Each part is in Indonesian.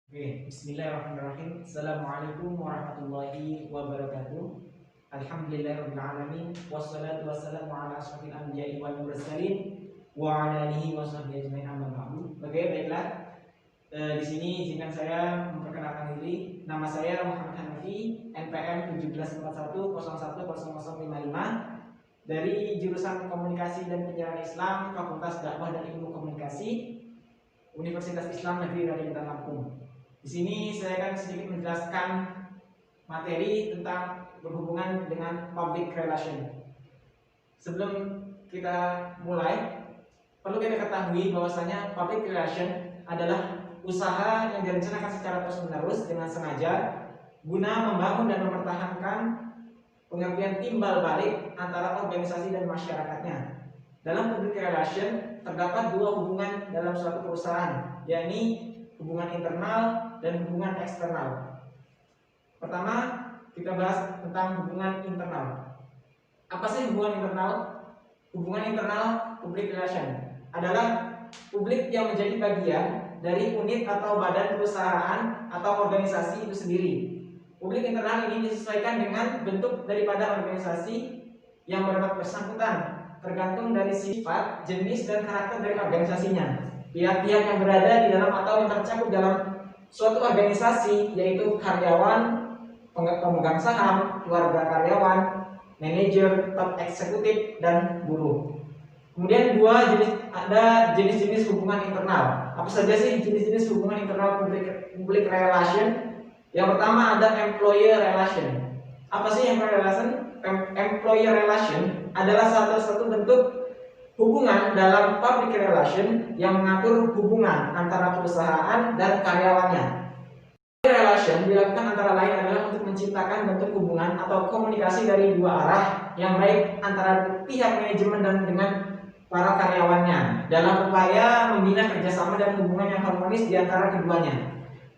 Oke, bismillahirrahmanirrahim. Assalamualaikum warahmatullahi wabarakatuh. Alhamdulillahirrahmanirrahim. Wassalatu wassalamu ala asyrafil anbiya'i wal mursalin wa ala alihi wa sahbihi ajma'in amma ba'du. Oke, baiklah. Di sini izinkan saya memperkenalkan diri. Nama saya Muhammad Hanafi, NPM 1741010055 dari jurusan Komunikasi dan Penyiaran Islam, Fakultas Dakwah dan Ilmu Komunikasi, Universitas Islam Negeri Raditya Lampung. Di sini saya akan sedikit menjelaskan materi tentang berhubungan dengan public relation. Sebelum kita mulai, perlu kita ketahui bahwasanya public relation adalah usaha yang direncanakan secara terus-menerus dengan sengaja guna membangun dan mempertahankan pengertian timbal balik antara organisasi dan masyarakatnya. Dalam public relation terdapat dua hubungan dalam suatu perusahaan, yakni hubungan internal dan hubungan eksternal. Pertama, kita bahas tentang hubungan internal. Apa sih hubungan internal? Hubungan internal public relation adalah publik yang menjadi bagian dari unit atau badan perusahaan atau organisasi itu sendiri. Publik internal ini disesuaikan dengan bentuk daripada organisasi yang bersangkutan, tergantung dari sifat, jenis, dan karakter dari organisasinya. Pihak-pihak yang berada di dalam atau yang tercakup dalam suatu organisasi yaitu karyawan, pemegang saham, keluarga karyawan, manajer, top eksekutif, dan buruh. Kemudian ada jenis-jenis hubungan internal. Apa saja sih jenis-jenis hubungan internal public relation? Yang pertama ada employer relation. Apa sih employer relation? Employer relation adalah satu bentuk hubungan dalam public relation yang mengatur hubungan antara perusahaan dan karyawannya. Relation dilakukan antara lain adalah untuk menciptakan bentuk hubungan atau komunikasi dari dua arah yang baik antara pihak manajemen dan dengan para karyawannya dalam upaya membina kerjasama dan hubungan yang harmonis di antara keduanya.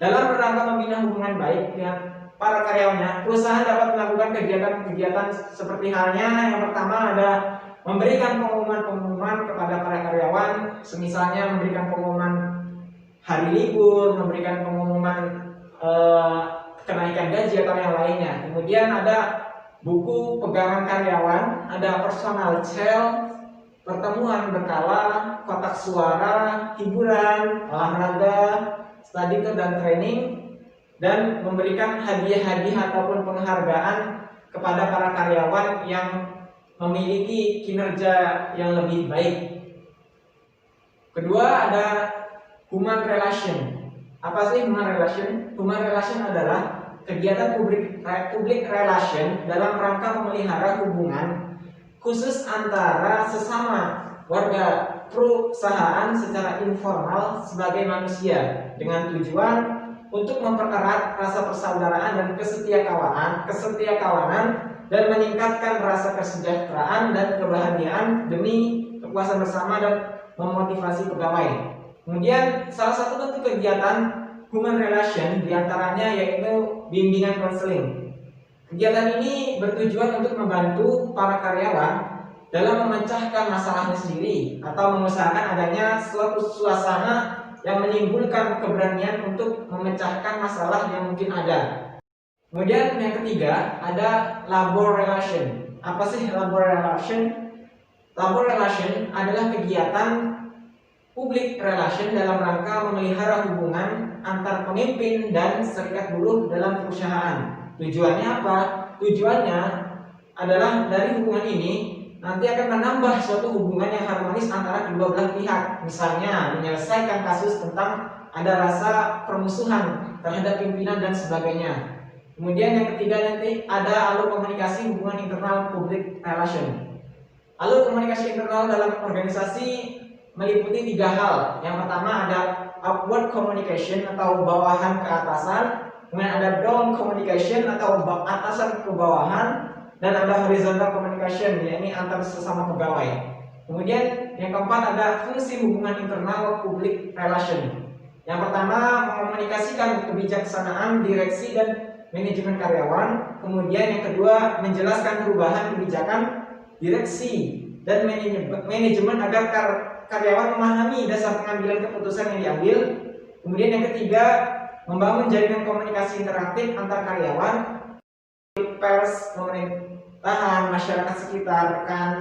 Dalam rangka membina hubungan baik dengan para karyawannya, perusahaan dapat melakukan kegiatan-kegiatan seperti halnya yang pertama ada memberikan pengumuman kepada para karyawan, semisalnya memberikan pengumuman hari libur, memberikan pengumuman kenaikan gaji atau yang lainnya. Kemudian ada buku pegangan karyawan, ada personal cell, pertemuan berkala, kotak suara, hiburan, olahraga, study tour dan training, dan memberikan hadiah-hadiah ataupun penghargaan kepada para karyawan yang memiliki kinerja yang lebih baik. Kedua ada human relation. Apa sih human relation? Human relation adalah kegiatan public relation dalam rangka memelihara hubungan khusus antara sesama warga perusahaan secara informal sebagai manusia dengan tujuan untuk mempererat rasa persaudaraan dan kesetiakawanan dan meningkatkan rasa kesejahteraan dan kebahagiaan demi kepuasan bersama dan memotivasi pegawai. Kemudian salah satu bentuk kegiatan human relation diantaranya yaitu bimbingan konseling. Kegiatan ini bertujuan untuk membantu para karyawan dalam memecahkan masalahnya sendiri atau mengusahakan adanya suatu suasana yang menimbulkan keberanian untuk memecahkan masalah yang mungkin ada. Kemudian yang ketiga ada labor relation. Apa sih labor relation? Labor relation adalah kegiatan public relation dalam rangka memelihara hubungan antar pemimpin dan serikat buruh dalam perusahaan. Tujuannya apa? Tujuannya adalah dari hubungan ini nanti akan menambah suatu hubungan yang harmonis antara kedua belah pihak. Misalnya menyelesaikan kasus tentang ada rasa permusuhan terhadap pimpinan dan sebagainya. Kemudian yang ketiga nanti ada alur komunikasi hubungan internal public relation. Alur komunikasi internal dalam organisasi meliputi tiga hal. Yang pertama ada upward communication atau bawahan ke atasan, kemudian ada down communication atau atasan ke bawahan, dan ada horizontal communication yakni antar sesama pegawai. Kemudian yang keempat ada fungsi hubungan internal public relation. Yang pertama mengkomunikasikan kebijaksanaan direksi dan manajemen karyawan. Kemudian yang kedua menjelaskan perubahan kebijakan direksi dan manajemen agar karyawan memahami dasar pengambilan keputusan yang diambil. Kemudian yang ketiga membangun jaringan komunikasi interaktif antar karyawan, pers, pemerintahan, masyarakat sekitar, rekan,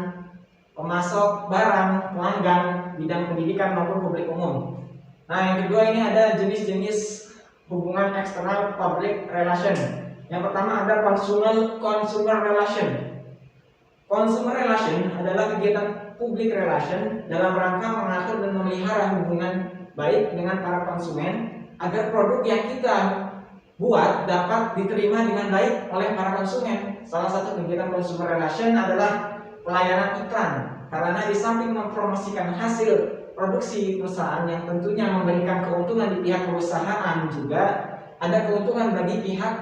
pemasok barang, pelanggan, bidang pendidikan maupun publik umum. Nah, yang kedua ini ada jenis-jenis hubungan eksternal public relation. Yang pertama ada consumer relation. Consumer relation adalah kegiatan public relation dalam rangka mengatur dan memelihara hubungan baik dengan para konsumen agar produk yang kita buat dapat diterima dengan baik oleh para konsumen. Salah satu kegiatan consumer relation adalah pelayanan iklan, karena di samping mempromosikan hasil produksi perusahaan yang tentunya memberikan keuntungan di pihak perusahaan, juga ada keuntungan bagi pihak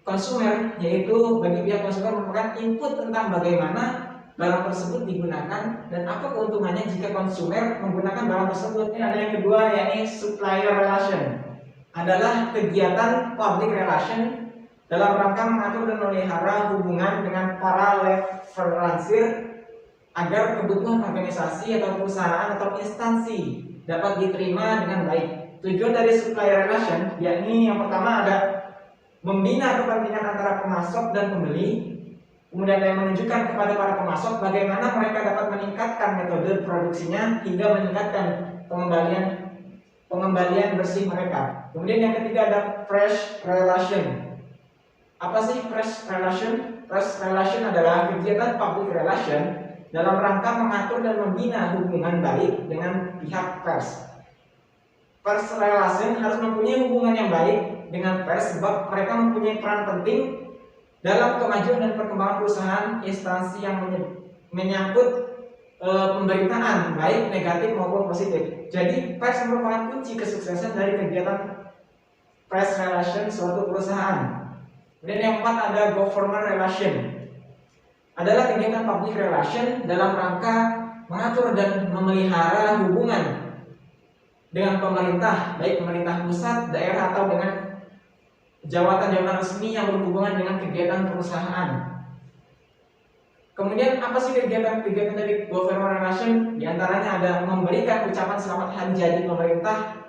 konsumer, yaitu bagi pihak konsumer merupakan input tentang bagaimana barang tersebut digunakan dan apa keuntungannya jika konsumer menggunakan barang tersebut. Ini ada yang kedua, yakni supplier relation, adalah kegiatan public relation dalam rangka mengatur dan memelihara hubungan dengan para leverancier agar kebutuhan organisasi atau perusahaan atau instansi dapat diterima dengan baik. Tujuan dari supplier relation yakni yang pertama ada membina kepentingan antara pemasok dan pembeli, kemudian ada yang menunjukkan kepada para pemasok bagaimana mereka dapat meningkatkan metode produksinya hingga meningkatkan pengembalian bersih mereka. Kemudian yang ketiga ada fresh relation. Apa sih fresh relation? Fresh relation adalah kegiatan public relation dalam rangka mengatur dan membina hubungan baik dengan pihak pers. Pers relation harus mempunyai hubungan yang baik dengan pers sebab mereka mempunyai peran penting dalam kemajuan dan perkembangan perusahaan instansi yang menyangkut pemberitaan baik negatif maupun positif. Jadi pers merupakan kunci kesuksesan dari kegiatan press relation suatu perusahaan. Kemudian yang keempat ada government relation, adalah kegiatan public relation dalam rangka mengatur dan memelihara hubungan dengan pemerintah, baik pemerintah pusat, daerah atau dengan jabatan-jabatan resmi yang berhubungan dengan kegiatan perusahaan. Kemudian apa sih kegiatan-kegiatan dari government relation? Di antaranya ada memberikan ucapan selamat hari jadi pemerintah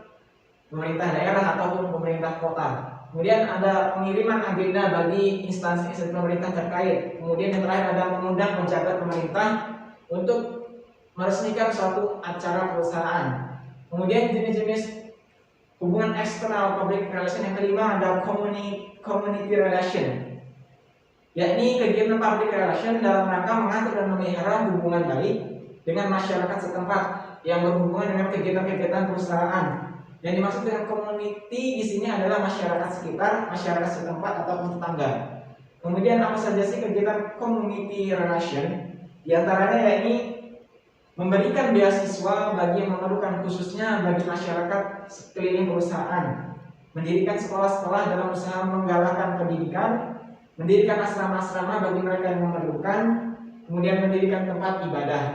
daerah ataupun pemerintah kota. Kemudian ada pengiriman agenda bagi instansi pemerintah terkait. Kemudian yang terakhir ada mengundang pejabat pemerintah untuk meresmikan suatu acara perusahaan. Kemudian jenis-jenis hubungan eksternal public relation yang kelima ada community relation, yakni kegiatan public relation dalam rangka mengatur dan memelihara hubungan baik dengan masyarakat setempat yang berhubungan dengan kegiatan-kegiatan perusahaan. Yang dimaksud dengan community di sini adalah masyarakat sekitar, masyarakat setempat ataupun tetangga. Kemudian apa saja sih kegiatan community relation? Di antaranya yakni memberikan beasiswa bagi yang memerlukan, khususnya bagi masyarakat sekeliling perusahaan, mendirikan sekolah-sekolah dalam usaha menggalakkan pendidikan, mendirikan asrama-asrama bagi mereka yang memerlukan, kemudian mendirikan tempat ibadah.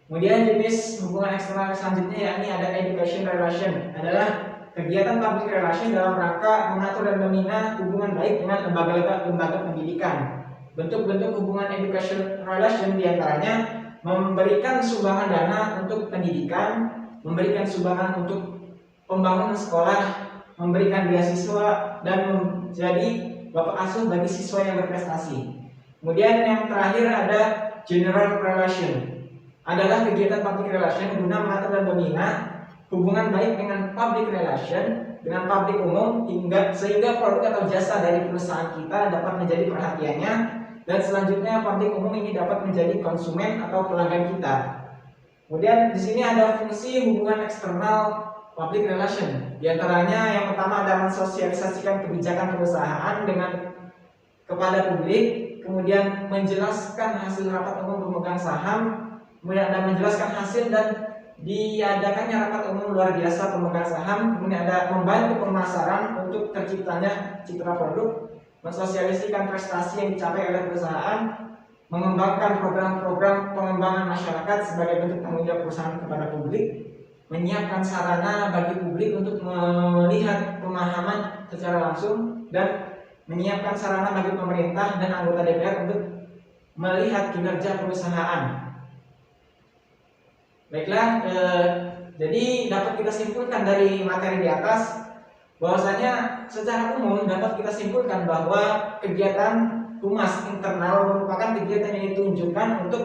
Kemudian jenis hubungan eksternal selanjutnya yakni ada education relation, adalah kegiatan public relation dalam rangka mengatur dan membina hubungan baik dengan lembaga pendidikan. Bentuk-bentuk hubungan education relation diantaranya memberikan sumbangan dana untuk pendidikan, memberikan sumbangan untuk pembangunan sekolah, memberikan beasiswa, dan menjadi bapak asuh bagi siswa yang berprestasi. Kemudian yang terakhir ada general relation, adalah kegiatan public relation guna mengatur dan membina hubungan baik dengan public relation, dengan publik umum, sehingga produk atau jasa dari perusahaan kita dapat menjadi perhatiannya, dan selanjutnya publik umum ini dapat menjadi konsumen atau pelanggan kita. Kemudian di sini ada fungsi hubungan eksternal public relation. Di antaranya yang pertama ada mensosialisasikan kebijakan perusahaan kepada publik, kemudian menjelaskan hasil rapat umum pemegang saham, kemudian ada menjelaskan hasil dan diadakannya rapat umum luar biasa pemegang saham, kemudian ada membantu pemasaran untuk terciptanya citra produk, mensosialisasikan prestasi yang dicapai oleh perusahaan, mengembangkan program-program pengembangan masyarakat sebagai bentuk tanggung jawab perusahaan kepada publik, menyiapkan sarana bagi publik untuk melihat pemahaman secara langsung, dan menyiapkan sarana bagi pemerintah dan anggota DPR untuk melihat kinerja perusahaan. Baiklah, jadi dapat kita simpulkan dari materi di atas Bahwasanya secara umum dapat kita simpulkan bahwa kegiatan humas internal merupakan kegiatan yang ditunjukkan untuk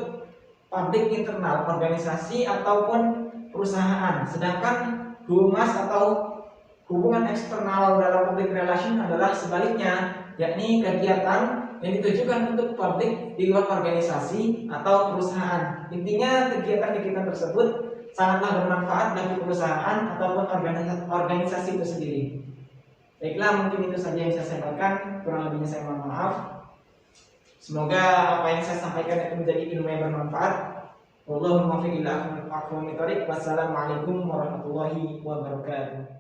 publik internal, organisasi ataupun perusahaan. Sedangkan humas atau hubungan eksternal dalam public relation adalah sebaliknya, yakni kegiatan yang ditujukan untuk publik di luar organisasi atau perusahaan. Intinya kegiatan-kegiatan tersebut sangatlah bermanfaat bagi perusahaan ataupun organisasi itu sendiri. Baiklah, mungkin itu saja yang saya sampaikan. Kurang lebihnya saya mohon maaf. Semoga apa yang saya sampaikan itu menjadi ilmu yang bermanfaat. Wallahul muwaffiq ila aqwamit thoriq. Wassalamualaikum warahmatullahi wabarakatuh.